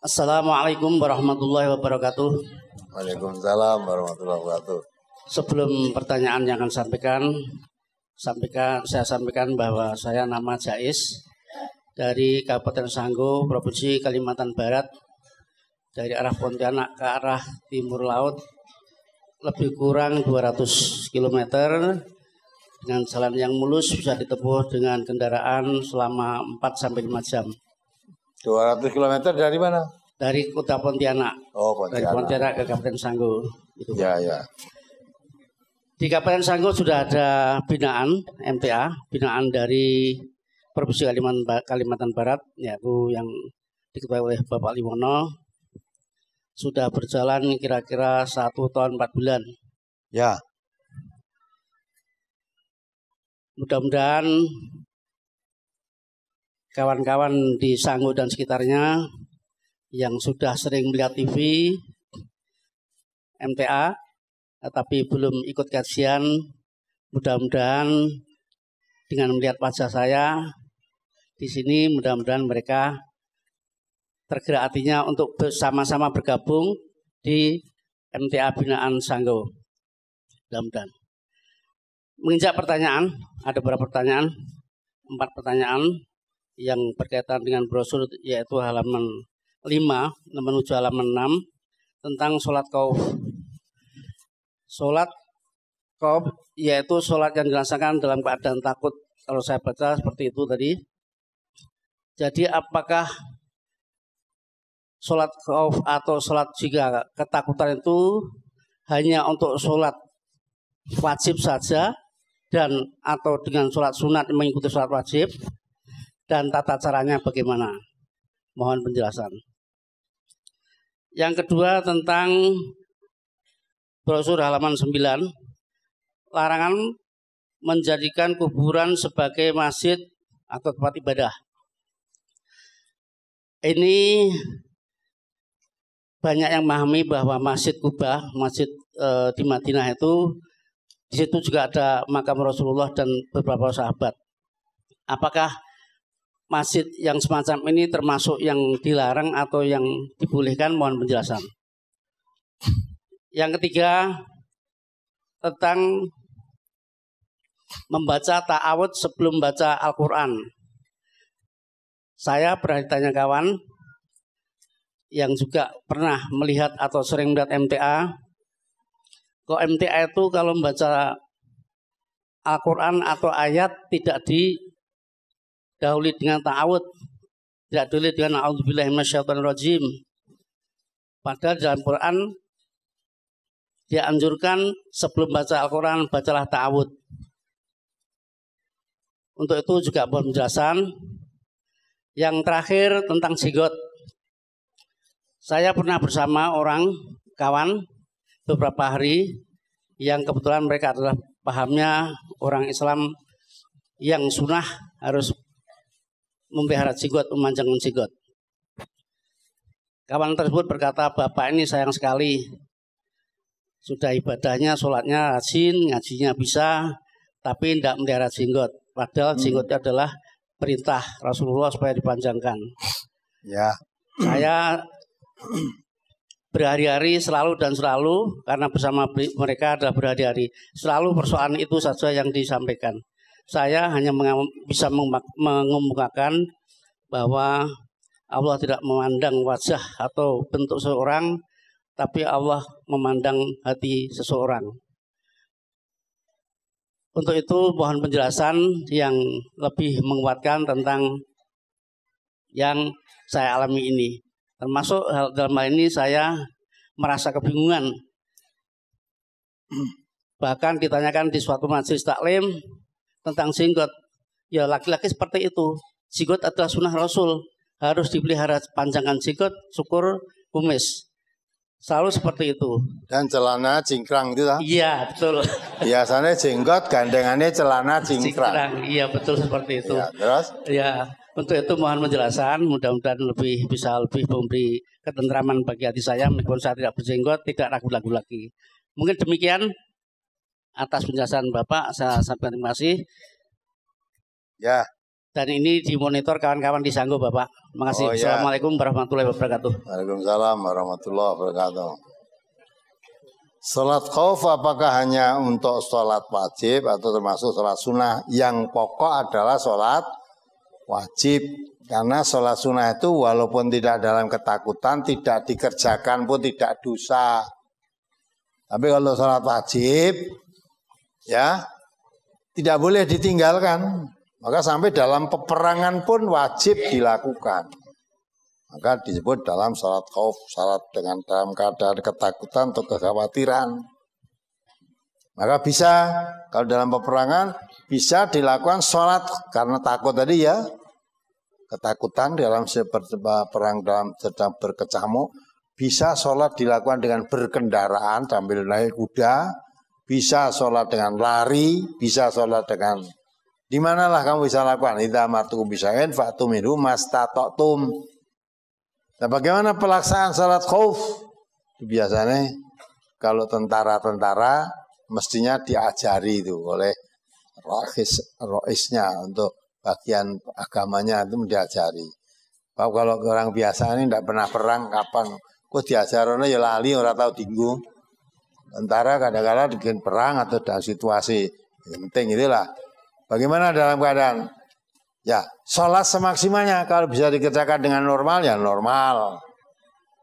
Assalamualaikum warahmatullahi wabarakatuh. Waalaikumsalam warahmatullahi wabarakatuh. Sebelum pertanyaan yang akan saya sampaikan bahwa saya nama Jais dari Kabupaten Sanggo, Provinsi Kalimantan Barat, dari arah Pontianak ke arah timur laut, lebih kurang 200 km dengan jalan yang mulus, bisa ditempuh dengan kendaraan selama 4-5 jam. 200 km dari mana? Dari kota Pontianak. Oh, Pontianak. Dari Pontianak ke Kabupaten Sanggo. Gitu. Ya, ya. Di Kabupaten Sanggo sudah ada binaan MTA, binaan dari Provinsi Kalimantan Barat, yaitu yang diketuai oleh Bapak Limono. Sudah berjalan kira-kira 1 tahun 4 bulan. Ya. Mudah-mudahan kawan-kawan di Sanggo dan sekitarnya yang sudah sering melihat TV MTA tapi belum ikut kajian, mudah-mudahan dengan melihat wajah saya di sini, mudah-mudahan mereka tergerak hatinya untuk bersama-sama bergabung di MTA binaan Sanggo. Mudah-mudahan. Menginjak pertanyaan, ada beberapa pertanyaan, 4 pertanyaan yang berkaitan dengan brosur, yaitu halaman 5 menuju halaman 6 tentang sholat khauf. Sholat khauf yaitu sholat yang dilaksanakan dalam keadaan takut. Kalau saya baca seperti itu tadi. Jadi apakah sholat khauf atau sholat jika ketakutan itu hanya untuk sholat wajib saja dan atau dengan sholat sunat mengikuti sholat wajib, dan tata caranya bagaimana? Mohon penjelasan. Yang kedua tentang brosur halaman 9, larangan menjadikan kuburan sebagai masjid atau tempat ibadah. Ini banyak yang memahami bahwa Masjid Kubah, masjid di Madinah itu, di situ juga ada makam Rasulullah dan beberapa sahabat. Apakah masjid yang semacam ini termasuk yang dilarang atau yang dibolehkan? Mohon penjelasan. Yang ketiga tentang membaca ta'awudz sebelum baca Al-Quran. Saya pernah ditanya kawan yang juga pernah melihat atau sering melihat MTA. Kok MTA itu kalau membaca Al-Quran atau ayat tidak didahului dengan ta'awudz, tidak didahului dengan a'udzubillahi minasyaitonirrajim. Padahal dalam Quran dia anjurkan sebelum baca Al-Quran bacalah ta'awudz. Untuk itu juga mohon penjelasan. Yang terakhir tentang jenggot. Saya pernah bersama orang kawan beberapa hari yang kebetulan mereka adalah pahamnya orang Islam yang sunnah harus memelihara jenggot, memanjangkan jenggot. Kawan tersebut berkata, "Bapak ini sayang sekali, sudah ibadahnya, sholatnya rajin, ngajinya bisa, tapi tidak memelihara jenggot. Padahal jenggotnya adalah perintah Rasulullah supaya dipanjangkan." Ya. Saya berhari-hari selalu karena bersama mereka adalah berhari-hari selalu persoalan itu saja yang disampaikan. Saya hanya bisa mengemukakan bahwa Allah tidak memandang wajah atau bentuk seseorang, tapi Allah memandang hati seseorang. Untuk itu mohon penjelasan yang lebih menguatkan tentang yang saya alami ini. Termasuk dalam hal ini saya merasa kebingungan. Bahkan ditanyakan di suatu majelis taklim tentang jenggot. Ya laki-laki seperti itu. Jenggot adalah sunnah Rasul. Harus dipelihara, panjangkan jenggot, syukur, kumis. Selalu seperti itu. Dan celana cingkrang itu lah. Iya, betul. Biasanya jenggot gandengannya celana cingkrang. Iya, betul seperti itu. Ya, terus? Ya, untuk itu mohon penjelasan. Mudah-mudahan bisa lebih memberi ketentraman bagi hati saya. Meskipun saya tidak berjenggot, tidak ragu-ragu lagi. Mungkin demikian atas penjelasan Bapak. Saya sampaikan terima kasih. Ya. Dan ini dimonitor kawan-kawan di Sanggo, Bapak. Terima kasih. Oh, ya. Assalamualaikum warahmatullahi wabarakatuh. Waalaikumsalam warahmatullahi wabarakatuh. Salat khauf apakah hanya untuk salat wajib atau termasuk salat sunnah? Yang pokok adalah salat wajib. Karena salat sunnah itu walaupun tidak dalam ketakutan, tidak dikerjakan pun tidak dosa. Tapi kalau salat wajib, ya tidak boleh ditinggalkan. Maka sampai dalam peperangan pun wajib dilakukan. Maka disebut dalam salat khauf, salat dengan dalam keadaan ketakutan atau kekhawatiran. Maka bisa, kalau dalam peperangan, bisa dilakukan salat karena takut tadi ya. Ketakutan dalam perang dalam sedang berkecamuk. Bisa salat dilakukan dengan berkendaraan sambil naik kuda. Bisa salat dengan lari, bisa salat dengan... Di manalah kamu bisa lakukan? Idza martukum bisain fa'tu minhu mastata'tum. Nah, bagaimana pelaksanaan salat khauf? Biasanya kalau tentara-tentara mestinya diajari itu oleh roisnya untuk bagian agamanya itu diajari. Kalau orang biasa ini tidak pernah perang, kapan? Kok diajarnya ya lali, orang tahu dinggu. Tentara kadang-kadang bikin perang atau dalam situasi penting itulah. Bagaimana dalam keadaan? Ya, sholat semaksimalnya. Kalau bisa dikerjakan dengan normal, ya normal.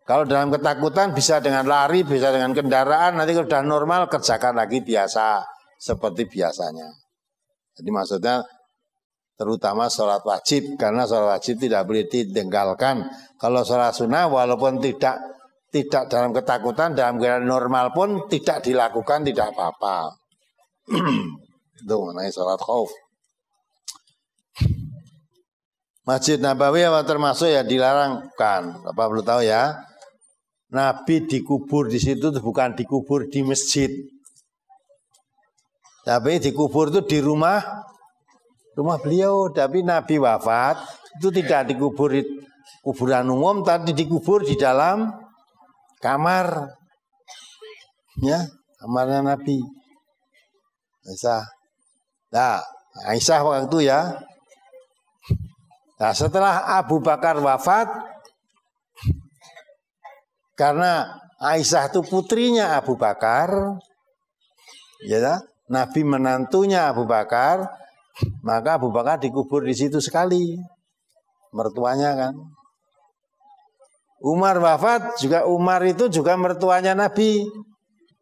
Kalau dalam ketakutan bisa dengan lari, bisa dengan kendaraan. Nanti kalau sudah normal, kerjakan lagi biasa. Seperti biasanya. Jadi maksudnya terutama sholat wajib. Karena sholat wajib tidak boleh ditinggalkan. Kalau sholat sunnah walaupun tidak dalam ketakutan, dalam keadaan normal pun tidak dilakukan, tidak apa-apa. Itu mengenai sholat khauf. Masjid Nabawi apa termasuk ya dilarang? Bukan. Bapak perlu tahu ya. Nabi dikubur di situ bukan dikubur di masjid. Tapi dikubur itu di rumah beliau. Tapi Nabi wafat itu tidak dikubur di kuburan umum, tapi dikubur di dalam kamar. Ya, kamarnya Nabi. Aisyah. Nah, Aisyah waktu itu ya. Nah, setelah Abu Bakar wafat, karena Aisyah itu putrinya Abu Bakar, ya, Nabi menantunya Abu Bakar, maka Abu Bakar dikubur di situ sekali, mertuanya kan. Umar wafat juga, Umar itu juga mertuanya Nabi,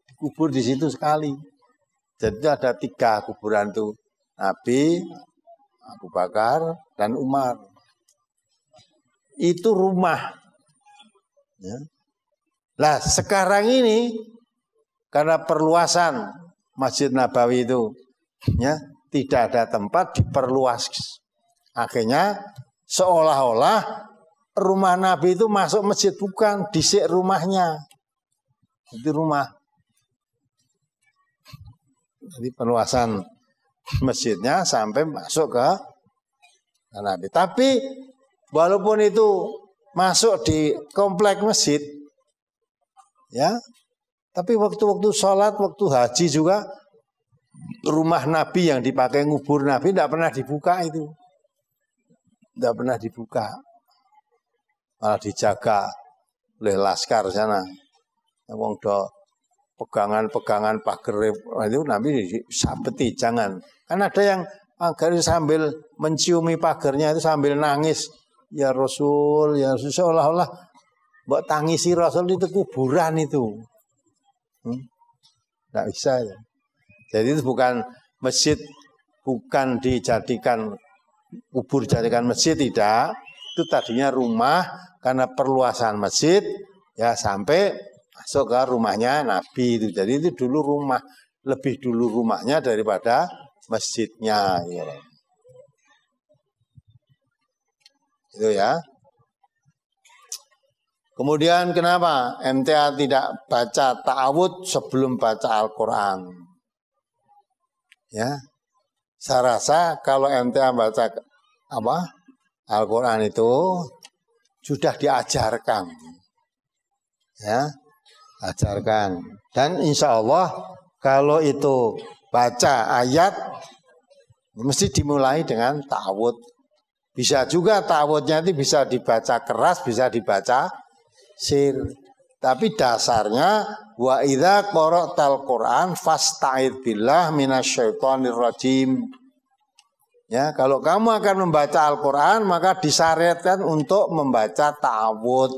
dikubur di situ sekali. Jadi ada 3 kuburan itu, Nabi, Abu Bakar, dan Umar. Itu rumah. Ya. Nah sekarang ini, karena perluasan Masjid Nabawi itu, ya, tidak ada tempat, diperluas. Akhirnya seolah-olah rumah Nabi itu masuk masjid, bukan, disik rumahnya. Itu rumah. Jadi perluasan masjidnya sampai masuk ke Nabi. Tapi walaupun itu masuk di komplek masjid, ya, tapi waktu-waktu sholat, waktu haji juga rumah Nabi yang dipakai ngubur Nabi tidak pernah dibuka itu, tidak pernah dibuka, malah dijaga oleh laskar sana. Wong do pegangan pagar itu Nabi sabeti, jangan. Kan ada yang agar sambil menciumi pagarnya itu sambil nangis, ya Rasul, seolah-olah mbok tangisi Rasul, itu kuburan itu. Tidak bisa ya. Jadi itu bukan masjid, bukan dijadikan kubur jadikan masjid, tidak. Itu tadinya rumah, karena perluasan masjid ya sampai masuk ke rumahnya Nabi itu. Jadi itu dulu rumah, lebih dulu rumahnya daripada masjidnya. Ya. Itu ya. Kemudian kenapa MTA tidak baca ta'awud sebelum baca Al-Quran? Ya, saya rasa kalau MTA baca Al-Quran itu sudah diajarkan, ya, ajarkan. Dan insya Allah kalau itu baca ayat mesti dimulai dengan ta'awud. Bisa juga ta'awudnya itu bisa dibaca keras, bisa dibaca sir. Tapi dasarnya wa idza qara'tal Qur'an fasta'id billah minasyaitonir rajim. Ya, kalau kamu akan membaca Al-Qur'an maka disyariatkan untuk membaca ta'awud.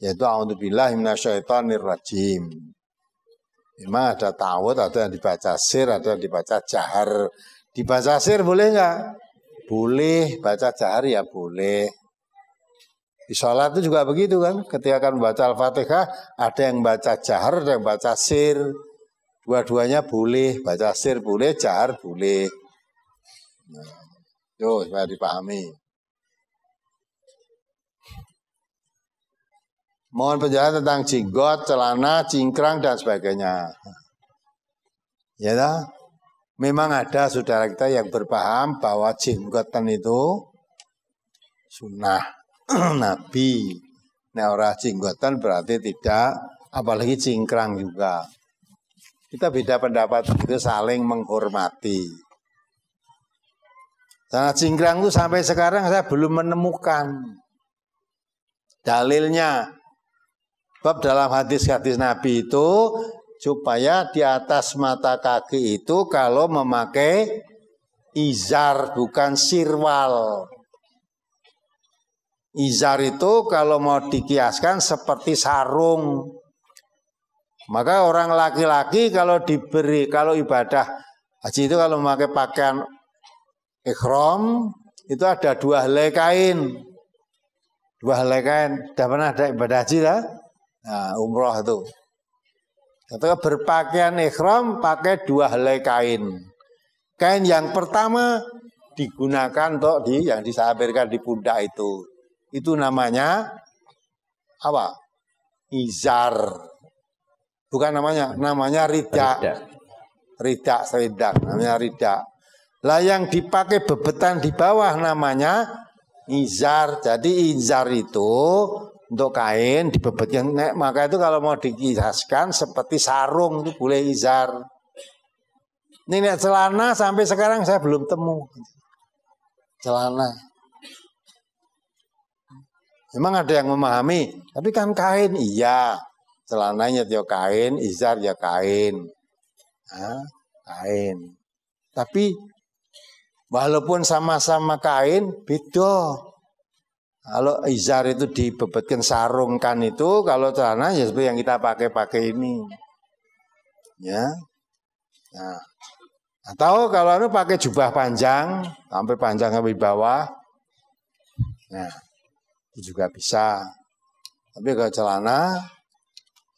Yaitu a'udzubillahi minasyaitonir rajim. Memang ada ta'awud, ada yang dibaca sir, ada yang dibaca jahar. Dibaca sir boleh enggak? Boleh, baca jahar ya boleh. Di sholat itu juga begitu kan, ketika akan membaca Al-Fatihah, ada yang baca jahar, ada yang baca sir. Dua-duanya boleh, baca sir boleh, jahar boleh. Nah, itu supaya dipahami. Mohon penjelasan tentang jenggot, celana, cingkrang, dan sebagainya. Ya dah? Memang ada saudara kita yang berpaham bahwa jenggotan itu sunnah Nabi. Nah, orang jenggotan berarti tidak, apalagi cingkrang juga. Kita beda pendapat itu, saling menghormati. Karena cingkrang itu sampai sekarang saya belum menemukan dalilnya. Sebab dalam hadis-hadis Nabi itu supaya di atas mata kaki itu kalau memakai izar bukan sirwal. Izar itu kalau mau dikiaskan seperti sarung. Maka orang laki-laki kalau ibadah haji itu kalau memakai pakaian ihram itu ada 2 helai kain. 2 helai kain. Sudah pernah ada ibadah haji lah? Nah, umroh itu. Ketika berpakaian ihram pakai 2 helai kain. Kain yang pertama digunakan untuk yang disampirkan di pundak itu. Itu namanya apa? Izar. Bukan namanya ridak. Ridak, namanya ridak. Lah yang dipakai bebetan di bawah namanya izar. Jadi izar itu untuk kain dibebetkan, maka itu kalau mau dikisahkan seperti sarung itu boleh izar. Ini celana sampai sekarang saya belum temu. Celana. Memang ada yang memahami, tapi kan kain, iya. Celananya dia kain, izar ya kain. Nah, kain. Tapi walaupun sama-sama kain, beda. Kalau izar itu dibebetkan sarungkan itu, kalau celana ya seperti yang kita pakai ini. Ya. Nah. Atau kalau itu pakai jubah panjang, sampai panjang sampai bawah. Nah, itu juga bisa. Tapi kalau celana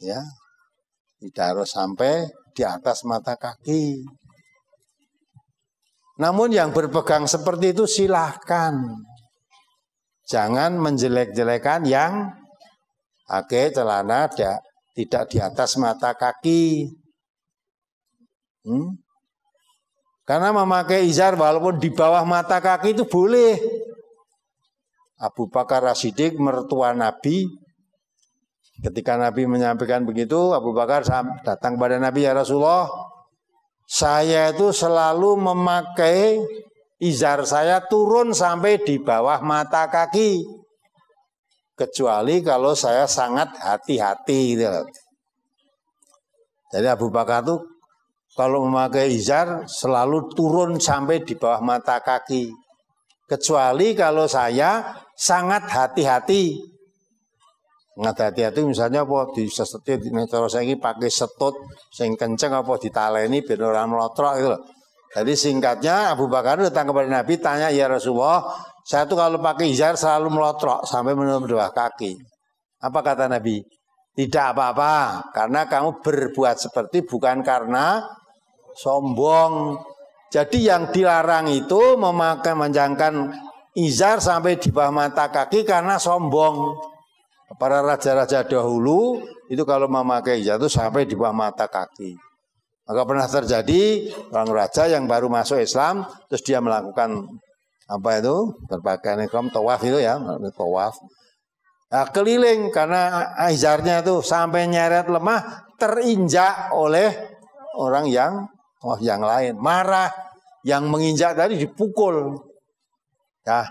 ya tidak harus sampai di atas mata kaki. Namun yang berpegang seperti itu silahkan. Jangan menjelek-jelekan yang pakai celana tidak di atas mata kaki. Karena memakai izar walaupun di bawah mata kaki itu boleh. Abu Bakar As-Siddiq mertua Nabi, ketika Nabi menyampaikan begitu, Abu Bakar datang kepada Nabi, ya Rasulullah, saya itu selalu memakai izar saya turun sampai di bawah mata kaki, kecuali kalau saya sangat hati-hati. Jadi Abu Bakar itu kalau memakai izar selalu turun sampai di bawah mata kaki, kecuali kalau saya sangat hati-hati. Sangat hati-hati misalnya apa disetit, kalau saya ini pakai setut sing kenceng apa ditaleni biar orang melotrok gitu loh. Jadi singkatnya Abu Bakar datang kepada Nabi, tanya, ya Rasulullah, saya tuh kalau pakai izar selalu melotrok sampai menurut bawah kaki. Apa kata Nabi? Tidak apa-apa, karena kamu berbuat seperti bukan karena sombong. Jadi yang dilarang itu memakai menjangkan izar sampai di bawah mata kaki karena sombong. Para raja-raja dahulu itu kalau memakai izar itu sampai di bawah mata kaki. Maka pernah terjadi orang raja yang baru masuk Islam, terus dia melakukan apa itu berpakaian ihram, tawaf itu ya, tawaf. Nah, keliling karena izarnya itu sampai nyeret lemah, terinjak oleh orang yang lain, marah, yang menginjak tadi dipukul. Ya,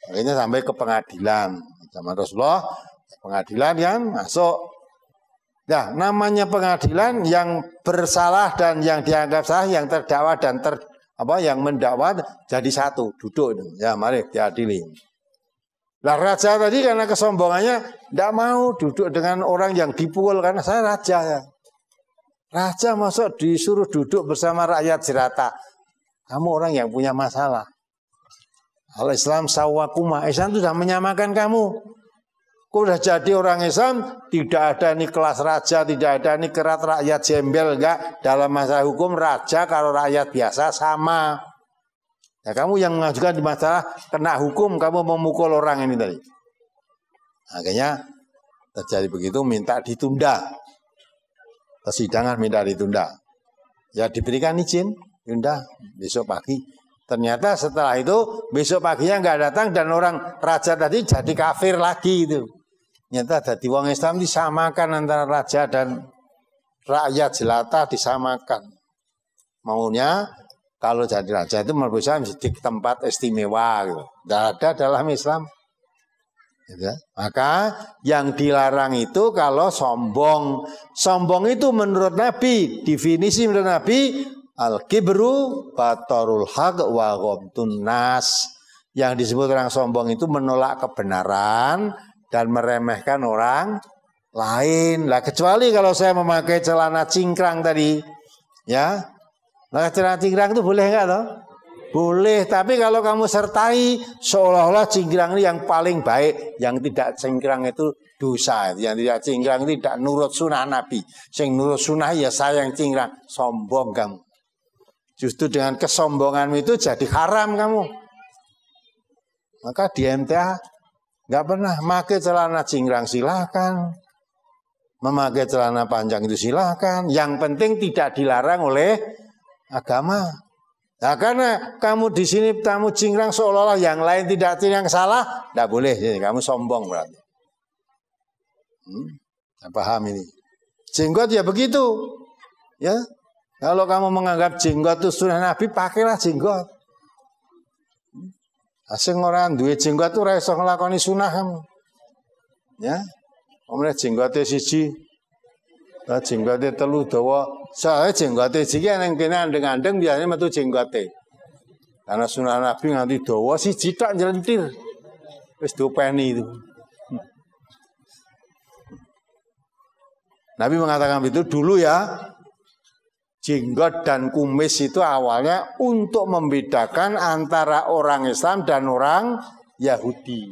akhirnya sampai ke pengadilan. Zaman Rasulullah, pengadilan yang masuk. Nah, namanya pengadilan yang bersalah dan yang dianggap salah, yang terdakwa dan yang mendakwa jadi satu, duduk itu. Ya, mari diadili. Lah raja tadi karena kesombongannya tidak mau duduk dengan orang yang dipukul karena saya raja ya. Raja masuk disuruh duduk bersama rakyat jelata. Kamu orang yang punya masalah. Al-Islam sawwakuma, Islam itu sudah menyamakan kamu. Kau sudah jadi orang Islam, tidak ada ini kelas raja, tidak ada ini kerat rakyat jembel, enggak. Dalam masalah hukum raja kalau rakyat biasa sama. Ya, kamu yang mengajukan di masalah kena hukum, kamu memukul orang ini tadi. Akhirnya terjadi begitu, minta ditunda. Persidangan minta ditunda. Ya diberikan izin, tunda besok pagi. Ternyata setelah itu besok paginya nggak datang dan orang raja tadi jadi kafir lagi itu. Ternyata jadi wong Islam disamakan antara raja dan rakyat jelata disamakan. Maunya kalau jadi raja itu menurut saya di tempat istimewa gitu. Tidak ada dalam Islam. Gitu. Maka yang dilarang itu kalau sombong. Sombong itu menurut Nabi, definisi menurut Nabi, al-kibru batarul haq wa ghamtun nas. Yang disebut orang sombong itu menolak kebenaran dan meremehkan orang lain. Lah kecuali kalau saya memakai celana cingkrang tadi, ya. Nah celana cingkrang itu boleh enggak toh? Boleh, tapi kalau kamu sertai seolah-olah cingkrang ini yang paling baik, yang tidak cingkrang itu dosa, yang tidak cingkrang itu tidak nurut sunnah Nabi. Sing nurut sunnah ya saya yang cingkrang, sombong kamu. Justru dengan kesombonganmu itu jadi haram kamu. Maka di MTA nggak pernah memakai celana cingkrang silahkan, memakai celana panjang itu silahkan. Yang penting tidak dilarang oleh agama. Nah karena kamu di sini kamu cingkrang seolah-olah yang lain tidak cingkrang salah, tidak boleh. Jadi kamu sombong berarti. Saya paham ini. Jenggot ya begitu, ya. Kalau kamu menganggap jenggot itu sunnah Nabi, pakailah jenggot. Asing orang duwe jenggot itu raiso ngelakoni sunnah kamu. Ya, omongnya jenggotnya siji, jenggotnya telu dawa. Soalnya jenggotnya siji yang kena andeng-andeng biasanya metu jenggotnya. Karena sunnah Nabi nganti dawa siji tak nyelentir. Wis dopeni itu. Nabi mengatakan itu dulu ya. Jenggot dan kumis itu awalnya untuk membedakan antara orang Islam dan orang Yahudi.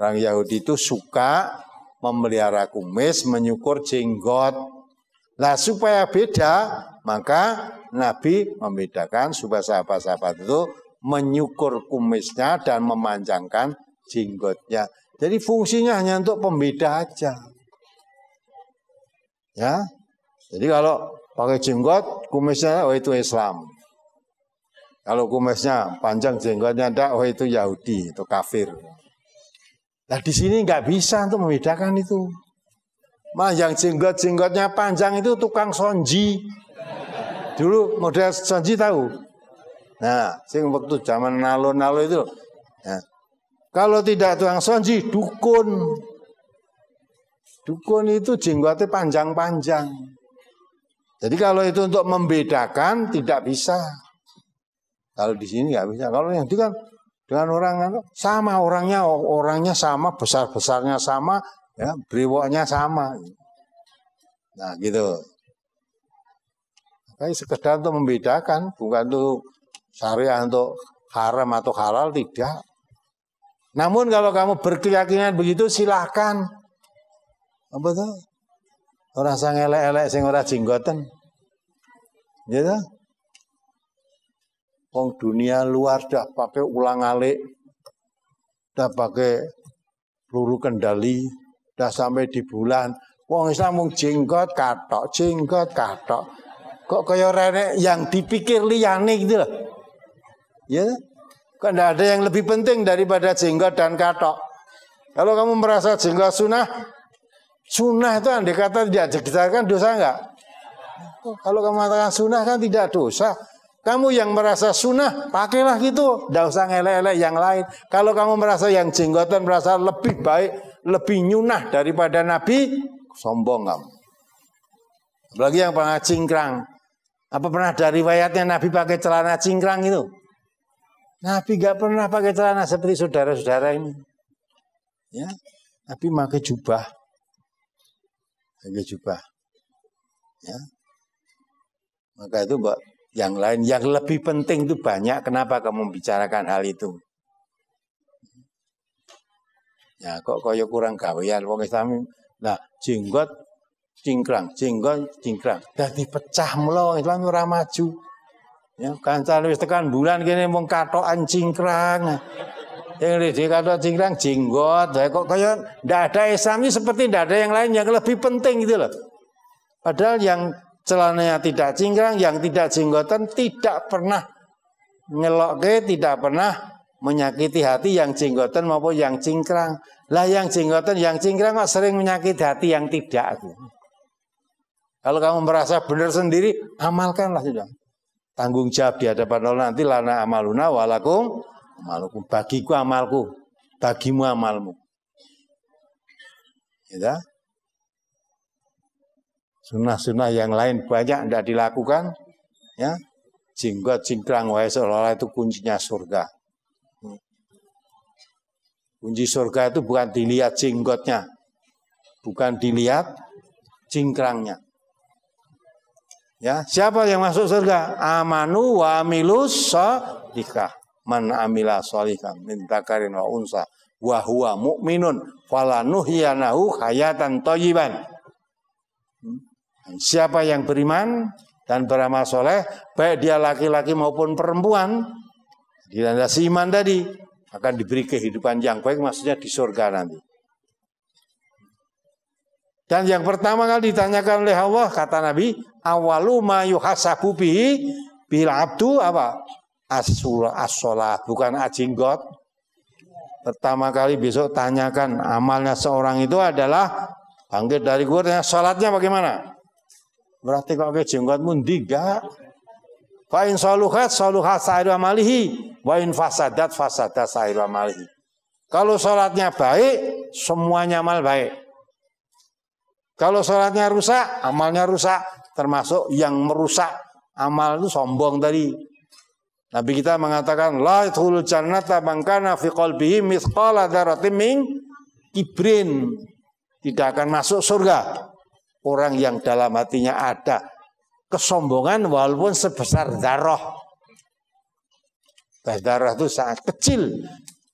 Orang Yahudi itu suka memelihara kumis, menyukur jenggot. Nah supaya beda, maka Nabi membedakan supaya sahabat-sahabat itu menyukur kumisnya dan memanjangkan jenggotnya. Jadi fungsinya hanya untuk pembeda aja. Ya, jadi kalau pakai jenggot, kumisnya, oh itu Islam. Kalau kumisnya panjang, jenggotnya enggak, oh itu Yahudi, itu kafir. Nah di sini nggak bisa untuk membedakan itu. Malah yang jenggotnya panjang itu tukang sonji. Dulu model sonji tahu. Nah, sing waktu zaman nalo-nalo itu. Nah, kalau tidak tukang sonji, dukun. Dukun itu jenggotnya panjang-panjang. Jadi kalau itu untuk membedakan tidak bisa. Kalau di sini nggak bisa. Kalau yang itu kan dengan orang sama orangnya sama, besar-besarnya sama, ya, brewoknya sama. Nah gitu. Tapi sekedar untuk membedakan, bukan untuk syariah untuk haram atau halal, tidak. Namun kalau kamu berkeyakinan begitu silahkan. Apa tuh? Orang sang elek-elek sing ora jenggoten. Gitu. Wong dunia luar dah pakai ulang-alik, dah pakai peluru kendali, dah sampai di bulan. Wong Islam mung jenggot katok. Kok kaya rene yang dipikir liyane gitu loh. Ya. Kok enggak ada yang lebih penting daripada jenggot dan katok. Kalau kamu merasa jenggot sunnah itu andai kata tidak dikerjakan dosa enggak? Kalau kamu mengatakan sunnah kan tidak dosa. Kamu yang merasa sunnah, pakailah gitu. Tidak usah ngelek-elek yang lain. Kalau kamu merasa yang jenggotan merasa lebih baik, lebih nyunah daripada Nabi, sombong kamu. Apalagi yang pakai cingkrang. Apa pernah ada riwayatnya Nabi pakai celana cingkrang itu? Nabi gak pernah pakai celana seperti saudara-saudara ini. Ya, Nabi pakai jubah. Pakai jubah. Ya. Maka itu yang lain, yang lebih penting itu banyak. Kenapa kamu membicarakan hal itu? Ya kok kaya kurang gawean wong Islam. Nah, jenggot cingkrang, jenggot cingkrang. Dadi pecah mula wong Islam ora maju. Ya, kancane wis tekan bulan kene wong katokan cingkrang. Yang di katok cingkrang jenggot. Kok kaya ndak ada Islam ini seperti ndak ada yang lain yang lebih penting gitu loh. Padahal yang celananya tidak cingkrang, yang tidak jenggotan tidak pernah ngelokke, tidak pernah menyakiti hati yang jenggotan maupun yang cingkrang. Lah yang jenggotan, yang cingkrang kok sering menyakiti hati yang tidak. Kalau kamu merasa benar sendiri, amalkanlah sudah. Tanggung jawab di hadapan Allah nanti lana amaluna walakum amalukum. Bagiku amalku, bagimu amalmu. Ya. Sunnah-sunnah yang lain banyak tidak dilakukan, ya. Jenggot cingkrang wae seolah-olah itu kuncinya surga. Kunci surga itu bukan dilihat jenggotnya, bukan dilihat cingkrangnya. Ya, siapa yang masuk surga? Amanu wa amilus sholiha. Man amila sholihan min dzakarin wa unsa wa huwa mu'minun falanuhyanahu hayatan thayyiban. Siapa yang beriman dan beramal soleh, baik dia laki-laki maupun perempuan, dilandasi iman tadi, akan diberi kehidupan yang baik, maksudnya di surga nanti. Dan yang pertama kali ditanyakan oleh Allah, kata Nabi, awalu ma yuhasabu bihi bil abdu apa? As-sholah, bukan ajinggot. Pertama kali besok tanyakan amalnya seorang itu adalah bangkit dari kuburnya, sholatnya bagaimana? Berarti kalau ke jenggotmu enggak. Fa in saluhat sa'iru amalihi wa in fasadat sa'iru amalihi. Kalau salatnya baik, semuanya amal baik. Kalau salatnya rusak, amalnya rusak, termasuk yang merusak amal itu sombong tadi. Nabi kita mengatakan la yadkhulul jannata man kana fi qalbihi mithqala dzarratin min kibrin. Tidak akan masuk surga orang yang dalam hatinya ada kesombongan walaupun sebesar darah. Darah itu sangat kecil.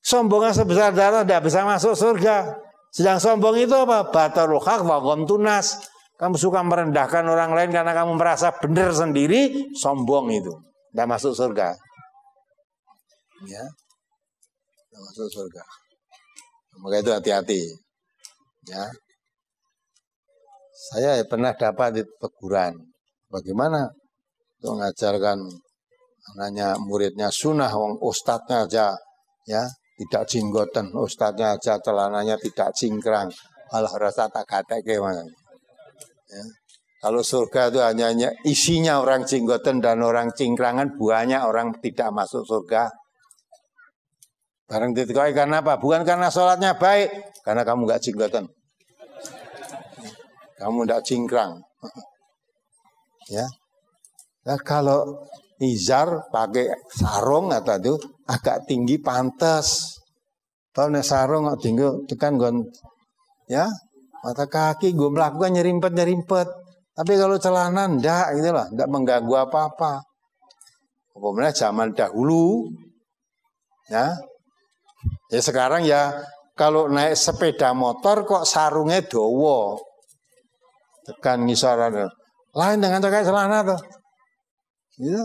Sombongan sebesar darah tidak bisa masuk surga. Sedang sombong itu apa? Batarul haq wa ghamtunas. Kamu suka merendahkan orang lain karena kamu merasa benar sendiri, sombong itu. Tidak masuk surga. Ya. Tidak masuk surga. Maka itu hati-hati. Ya. Saya pernah dapat teguran. Bagaimana untuk mengajarkan anaknya, muridnya sunnah, wong ustadznya aja ya tidak jenggotan, ustadznya aja celananya tidak cingkrang, malah rasa tak kateke mana. Ya. Kalau surga itu hanya isinya orang jenggotan dan orang cingkrangan, banyak orang tidak masuk surga. Barang ditekai karena apa? Bukan karena sholatnya baik, karena kamu nggak jenggotan. Kamu tidak cingkrang. Ya. Nah, kalau izar pakai sarung atau itu agak tinggi pantas. Kalau sarung nggak tinggi tekan gon, ya mata kaki gue melakukan nyerimpet. Tapi kalau celana ndak gitu lah, ndak mengganggu apa-apa. Pokoknya zaman dahulu, ya. Ya sekarang ya kalau naik sepeda motor kok sarungnya dowo. Tekan ngisaran. Lain dengan pakai celana tuh. Gitu.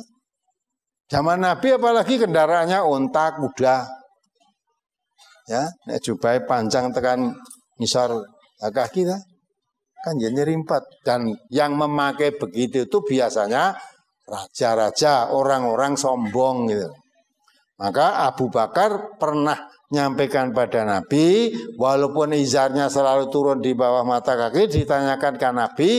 Zaman Nabi apalagi kendaraannya unta, kuda. Ya, nek jubai panjang tekan ngisar kaki dah. Kan jadi nyerimpet. Dan yang memakai begitu itu biasanya raja-raja, orang-orang sombong gitu. Maka Abu Bakar pernah nyampaikan pada Nabi, walaupun izarnya selalu turun di bawah mata kaki, ditanyakan ke Nabi,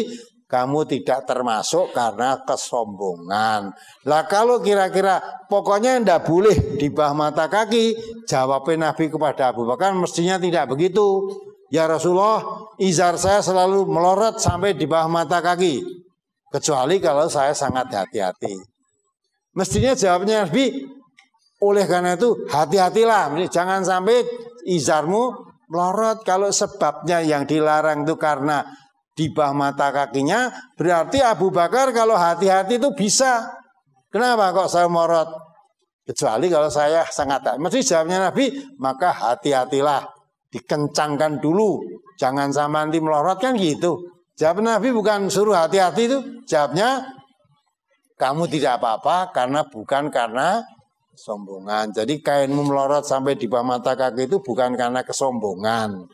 kamu tidak termasuk karena kesombongan. Lah kalau kira-kira pokoknya tidak boleh di bawah mata kaki, jawabnya Nabi kepada Abu Bakar mestinya tidak begitu. Ya Rasulullah, izar saya selalu melorot sampai di bawah mata kaki. Kecuali kalau saya sangat hati-hati. Mestinya jawabnya Nabi, oleh karena itu hati-hatilah. Jangan sampai izarmu melorot. Kalau sebabnya yang dilarang itu karena di bawah mata kakinya, berarti Abu Bakar kalau hati-hati itu bisa. Kenapa kok saya melorot? Kecuali kalau saya sangat hati. Mesti jawabnya Nabi, maka hati-hatilah. Dikencangkan dulu. Jangan sampai nanti melorot kan gitu. Jawab Nabi bukan suruh hati-hati itu. Jawabnya, kamu tidak apa-apa bukan karena kesombongan. Jadi kainmu melorot sampai di bawah mata kaki itu bukan karena kesombongan.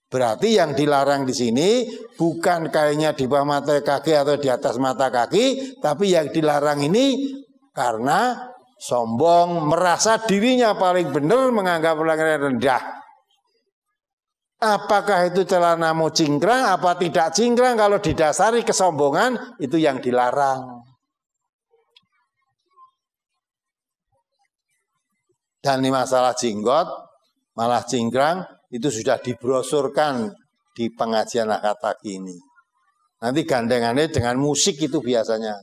Berarti yang dilarang di sini bukan kainnya di bawah mata kaki atau di atas mata kaki, tapi yang dilarang ini karena sombong, merasa dirinya paling benar, menganggap orang lain rendah. Apakah itu celanamu cingkrang, apa tidak cingkrang? Kalau didasari kesombongan, itu yang dilarang. Dan ini masalah jenggot, malah cingkrang, itu sudah dibrosurkan di pengajian akad-akad ini. Nanti gandengannya dengan musik itu biasanya.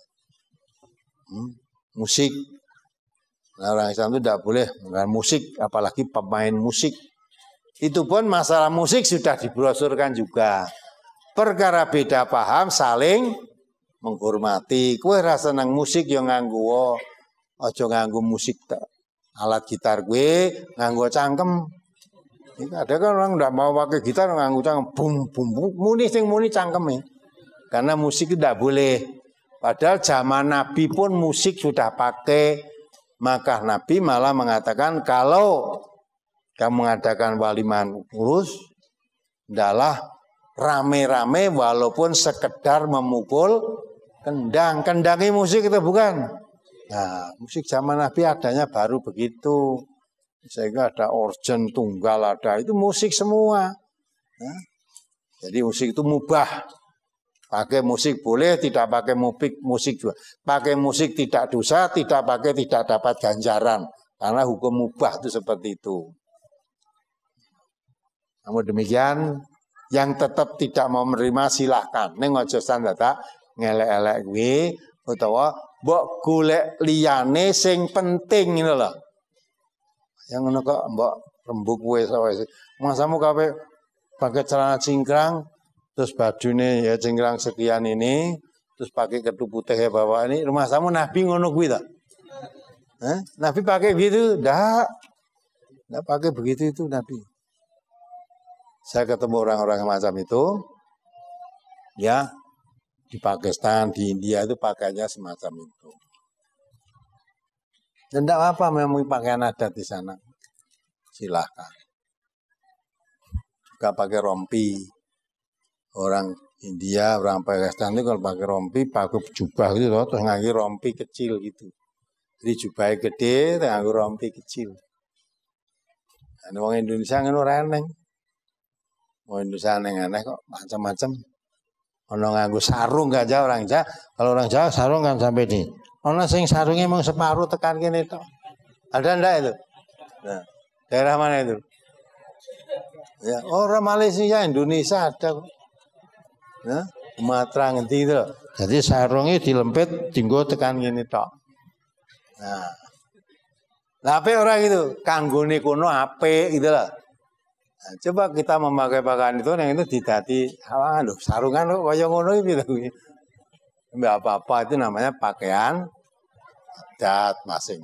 Musik. Nah, orang Islam itu tidak boleh dengan musik, apalagi pemain musik. Itu pun masalah musik sudah dibrosurkan juga. Perkara beda paham, saling menghormati. Kowe rasa nang musik yang nganggo, aja nganggo musik alat gitar gue, nganggo cangkem. Ada kan orang tidak mau pakai gitar nganggo cangkem, bum bum bum, muni cangkeme. Karena musik tidak boleh. Padahal zaman Nabi pun musik sudah pakai. Maka Nabi malah mengatakan kalau kamu mengadakan walimahan urus, adalah rame-rame walaupun sekedar memukul kendang. Kendangnya musik itu bukan. Nah, musik zaman Nabi adanya baru begitu. Sehingga ada organ tunggal, ada itu musik semua. Nah, jadi musik itu mubah. Pakai musik boleh, tidak pakai musik juga. Pakai musik tidak dosa, tidak pakai tidak dapat ganjaran. Karena hukum mubah itu seperti itu. Namun demikian, yang tetap tidak mau menerima silahkan. Neng ojo sandata ngelek-elek gue, utawa mbok golek liyane sing penting ini loh. Yang ngono kok mbok rembug kowe sawise. Masamu kabeh pakai celana cingkrang, terus bajune ya cingkrang sekian ini, terus pakai ketu putih ya bawa ini. Rumah kamu Nabi ngono kuwi ta? Nabi pakai begitu? Enggak pakai begitu itu Nabi. Saya ketemu orang-orang macam itu, ya di Pakistan, di India itu pakainya semacam itu. Dan tidak apa memang pakaian adat di sana. Silahkan. Juga pakai rompi. Orang India, orang Pakistan itu kalau pakai rompi, pakai jubah gitu loh, terus nganggo rompi kecil gitu. Jadi jubahnya gede, terus nganggo rompi kecil. Dan orang Indonesia ngono reneng. Orang Indonesia aneh-aneh kok macam-macam. Ono nganggo sarung gak aja orang Jawa. Kalau orang Jawa sarung kan sampai ini. Ono sing sarungnya emang separuh tekan kene tok. Ada ndak itu? Nah, daerah mana itu? Ya, orang Malaysia, Indonesia ada kok. Nah, Sumatera ngendi itu. Jadi sarungnya dilempit tinggo tekan kene tok. Nah. Lah ape ora gitu? Kanggone kono apik gitu loh. Nah, coba kita memakai pakaian itu yang itu didati sarungan kok kaya ngono iki gitu. Apa-apa itu namanya pakaian adat masing.